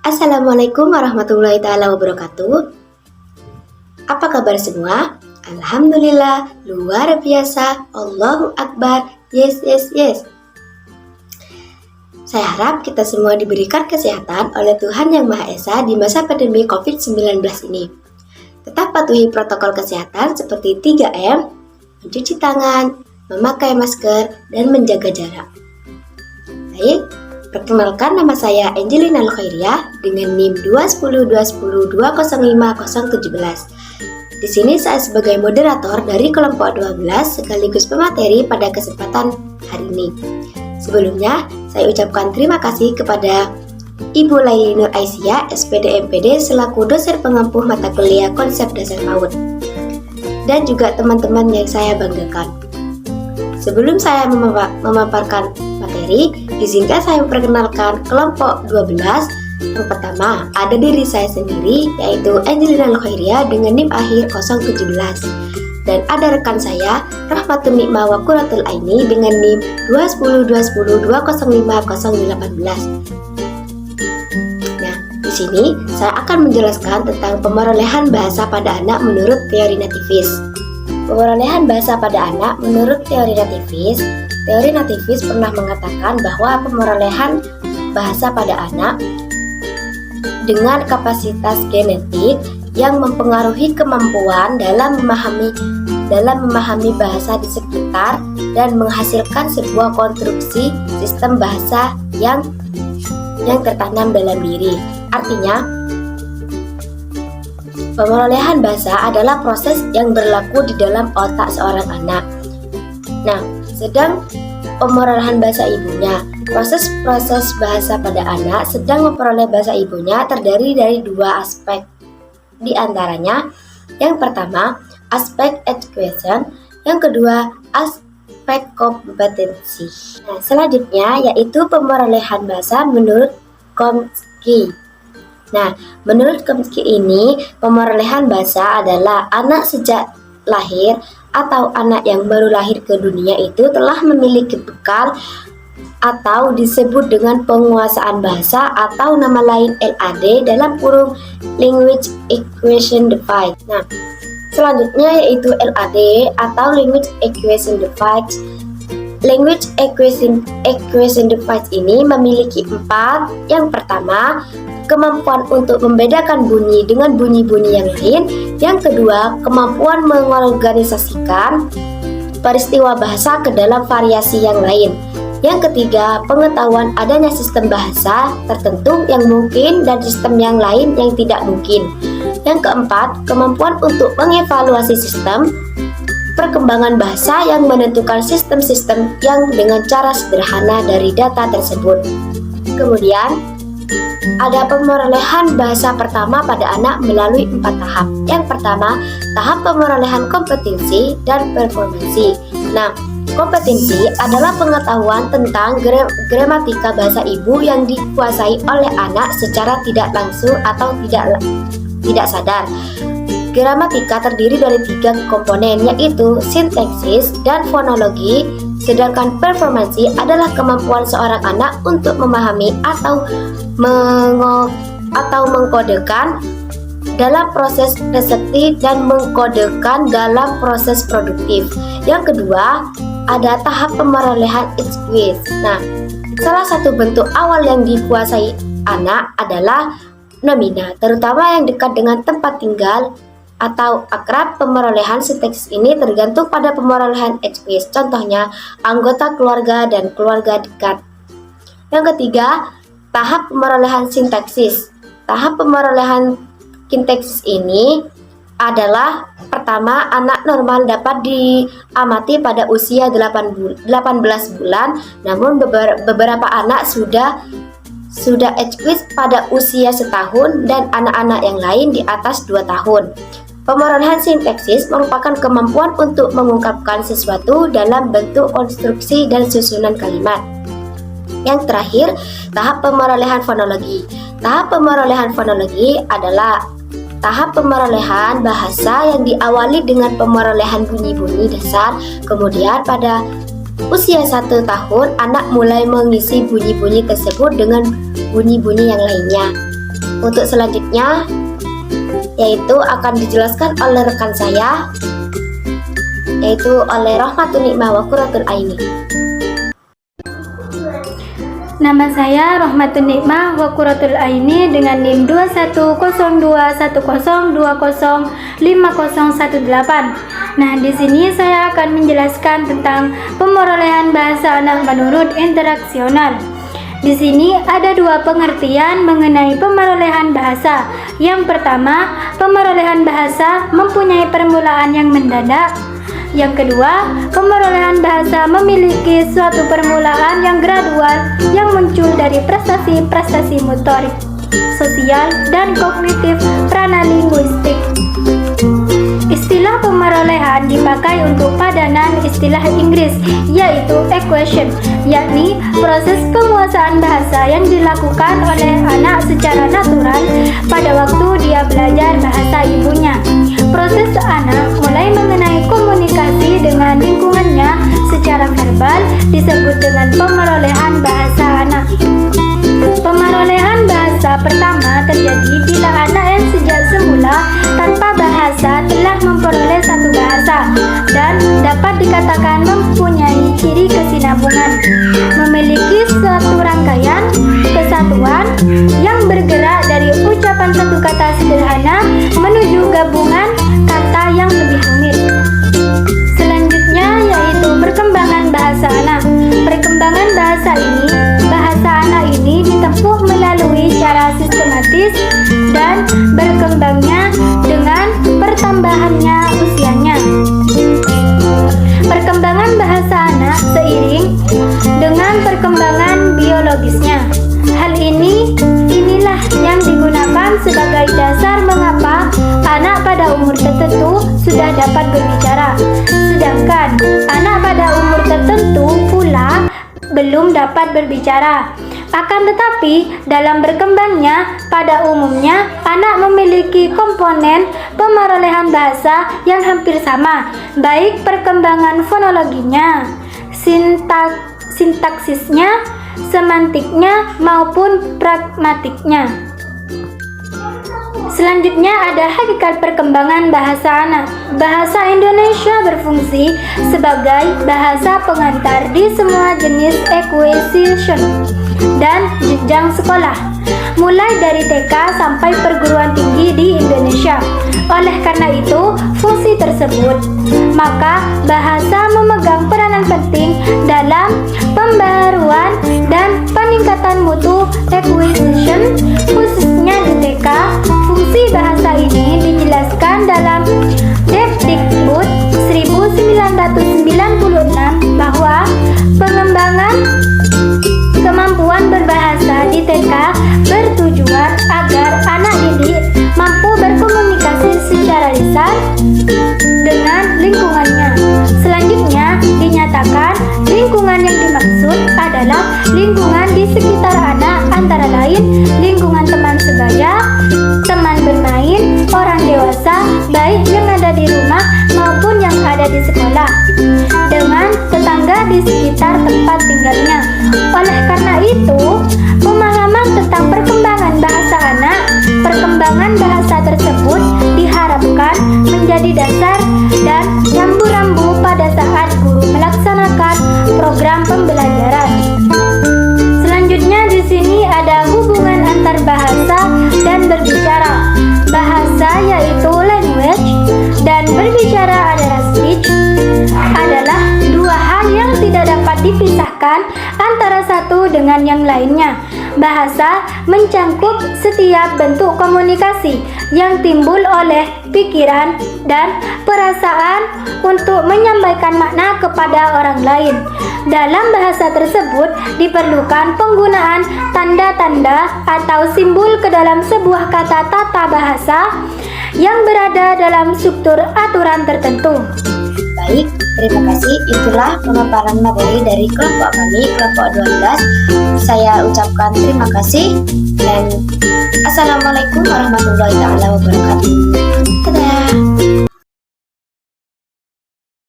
Assalamualaikum warahmatullahi taala wabarakatuh. Apa kabar semua? Alhamdulillah, luar biasa. Allahu Akbar. Yes, yes, yes. Saya harap kita semua diberikan kesehatan oleh Tuhan Yang Maha Esa di masa pandemi COVID-19 ini. Tetap patuhi protokol kesehatan seperti 3M, mencuci tangan, memakai masker, dan menjaga jarak. Baik, perkenalkan, nama saya Angelina Al-Khairiyah dengan NIM 21020505017. Di sini saya sebagai moderator dari kelompok 12 sekaligus pemateri pada kesempatan hari ini. Sebelumnya, saya ucapkan terima kasih kepada Ibu Laili Nur Aisyah, SPD MPD selaku dosen pengampuh mata kuliah konsep dasar PAUD, dan juga teman-teman yang saya banggakan. Sebelum saya memaparkan materi, izinkan saya memperkenalkan kelompok 12. Yang pertama, ada diri saya sendiri, yaitu Angelina Al-Khairiyah dengan NIM akhir 017. Dan ada rekan saya, Rahmatun Nikmah wa Qurratul Aini dengan NIM 21020505018. Nah, di sini saya akan menjelaskan tentang pemerolehan bahasa pada anak menurut teori nativis. Pemerolehan bahasa pada anak menurut teori nativis pernah mengatakan bahwa pemerolehan bahasa pada anak dengan kapasitas genetik yang mempengaruhi kemampuan dalam memahami bahasa di sekitar dan menghasilkan sebuah konstruksi sistem bahasa yang tertanam dalam diri. Artinya, pemerolehan bahasa adalah proses yang berlaku di dalam otak seorang anak. Nah, sedang pemerolehan bahasa ibunya. Proses bahasa pada anak sedang memperoleh bahasa ibunya terdiri dari dua aspek. Di antaranya, yang pertama, aspek education, yang kedua, aspek kompetensi. Nah, selanjutnya yaitu pemerolehan bahasa menurut Chomsky. Nah, menurut Chomsky ini, pemerolehan bahasa adalah anak sejak lahir atau anak yang baru lahir ke dunia itu telah memiliki bekal atau disebut dengan penguasaan bahasa atau nama lain LAD dalam kurung Language Acquisition Device. Nah, selanjutnya yaitu LAD atau Language Acquisition Device. Language Acquisition Device ini memiliki 4. Yang pertama, kemampuan untuk membedakan bunyi dengan bunyi-bunyi yang lain. Yang kedua, kemampuan mengorganisasikan peristiwa bahasa ke dalam variasi yang lain. Yang ketiga, pengetahuan adanya sistem bahasa tertentu yang mungkin dan sistem yang lain yang tidak mungkin. Yang keempat, kemampuan untuk mengevaluasi sistem perkembangan bahasa yang menentukan sistem-sistem yang dengan cara sederhana dari data tersebut. Kemudian, ada pemerolehan bahasa pertama pada anak melalui 4 tahap. Yang pertama, tahap pemerolehan kompetensi dan performansi. Nah, kompetensi adalah pengetahuan tentang gramatika bahasa ibu yang dikuasai oleh anak secara tidak langsung atau tidak sadar. Gramatika terdiri dari 3 komponen, yaitu sintaksis dan fonologi, sedangkan performansi adalah kemampuan seorang anak untuk memahami atau mengkodekan dalam proses reseptif dan mengkodekan dalam proses produktif. Yang kedua, ada tahap pemerolehan exquisite. Nah, salah satu bentuk awal yang dikuasai anak adalah nomina, terutama yang dekat dengan tempat tinggal atau akrab. Pemerolehan sintaksis ini tergantung pada pemerolehan exquisite, contohnya anggota keluarga dan keluarga dekat. Yang ketiga, tahap pemerolehan sintaksis. Tahap pemerolehan sintaksis ini adalah pertama, anak normal dapat diamati pada usia 18 bulan, namun beberapa anak sudah exquisite pada usia 1 tahun dan anak-anak yang lain di atas 2 tahun. Pemerolehan sintaksis merupakan kemampuan untuk mengungkapkan sesuatu dalam bentuk konstruksi dan susunan kalimat. Yang terakhir, tahap pemerolehan fonologi. Tahap pemerolehan fonologi adalah tahap pemerolehan bahasa yang diawali dengan pemerolehan bunyi-bunyi dasar. Kemudian pada usia 1 tahun, anak mulai mengisi bunyi-bunyi tersebut dengan bunyi-bunyi yang lainnya. untuk selanjutnya yaitu akan dijelaskan oleh rekan saya, yaitu oleh Rahmatun Nikmah wa Qurratul Aini. Nama saya Rahmatun Nikmah wa Qurratul Aini dengan NIM 210210205018. Nah, di sini saya akan menjelaskan tentang pemerolehan bahasa anak menurut interaksional. Di sini ada dua pengertian mengenai pemerolehan bahasa. Yang pertama, pemerolehan bahasa mempunyai permulaan yang mendadak. Yang kedua, pemerolehan bahasa memiliki suatu permulaan yang gradual yang muncul dari prestasi-prestasi motorik, sosial, dan kognitif pranalinguistik. Istilah pemerolehan dipakai untuk padanan istilah Inggris, yaitu equation, yakni proses penguasaan bahasa yang dilakukan oleh anak secara natural pada waktu dia belajar bahasa ibunya. Proses anak mulai mengenai komunikasi dengan lingkungannya secara verbal disebut dengan pemerolehan bahasa anak. Pemerolehan bahasa pertama terjadi bila anak yang sejak semula tanpa bahasa telah memperoleh satu bahasa dan dapat dikatakan mempunyai ciri kesinambungan, memiliki suatu rangkaian kesatuan yang bergerak dari ucapan satu kata sederhana menuju gabungan kata yang lebih rumit. Selanjutnya yaitu perkembangan bahasa anak. Perkembangan bahasa anak ini ditempuh melalui cara sistematis dan berkembangnya dengan pertambahannya usianya. Perkembangan bahasa anak seiring dengan perkembangan biologisnya. Hal inilah yang digunakan sebagai dasar mengapa anak pada umur tertentu sudah dapat berbicara, sedangkan anak pada umur tertentu pula belum dapat berbicara. Akan tetapi, dalam berkembangnya, pada umumnya, anak memiliki komponen pemerolehan bahasa yang hampir sama, baik perkembangan fonologinya, sintaksisnya, semantiknya, maupun pragmatiknya. Selanjutnya ada hakikat perkembangan bahasa anak. Bahasa Indonesia berfungsi sebagai bahasa pengantar di semua jenis acquisition dan jenjang sekolah, mulai dari TK sampai perguruan tinggi di Indonesia. Oleh karena itu, fungsi tersebut, maka bahasa memegang peranan penting dalam pembaruan dan peningkatan mutu acquisition, khususnya di TK. Fungsi bahasa ini dijelaskan dalam Depdikbud 1996 bahwa pengembangan kemampuan berbahasa di TK bertujuan agar anak didik mampu berkomunikasi secara lisan dengan lingkungannya. Selanjutnya dinyatakan lingkungan yang dimaksud adalah lingkungan di sekitar anak, antara lain lingkungan teman sebaya, teman bermain, orang dewasa, baik yang ada di rumah maupun yang ada di sekolah, dengan tetangga di sekitar tempat tinggalnya. Oleh karena itu, pemahaman tentang perkembangan bahasa anak, perkembangan bahasa tersebut diharapkan menjadi dasar dan rambu-rambu pada saat guru melaksanakan program pembelajaran. Selanjutnya di sini ada hubungan antar bahasa dan berbicara. Bahasa yaitu language dan berbicara adalah speech adalah dua hal yang tidak dapat dipisahkan antara satu dengan yang lainnya. Bahasa mencangkup setiap bentuk komunikasi yang timbul oleh pikiran dan perasaan untuk menyampaikan makna kepada orang lain. Dalam bahasa tersebut diperlukan penggunaan tanda-tanda atau simbol ke dalam sebuah kata tata bahasa yang berada dalam struktur aturan tertentu. Baik, terima kasih. Itulah pemaparan materi dari kelompok kami, kelompok 12. Saya ucapkan terima kasih dan Assalamualaikum warahmatullahi wabarakatuh. Dadah.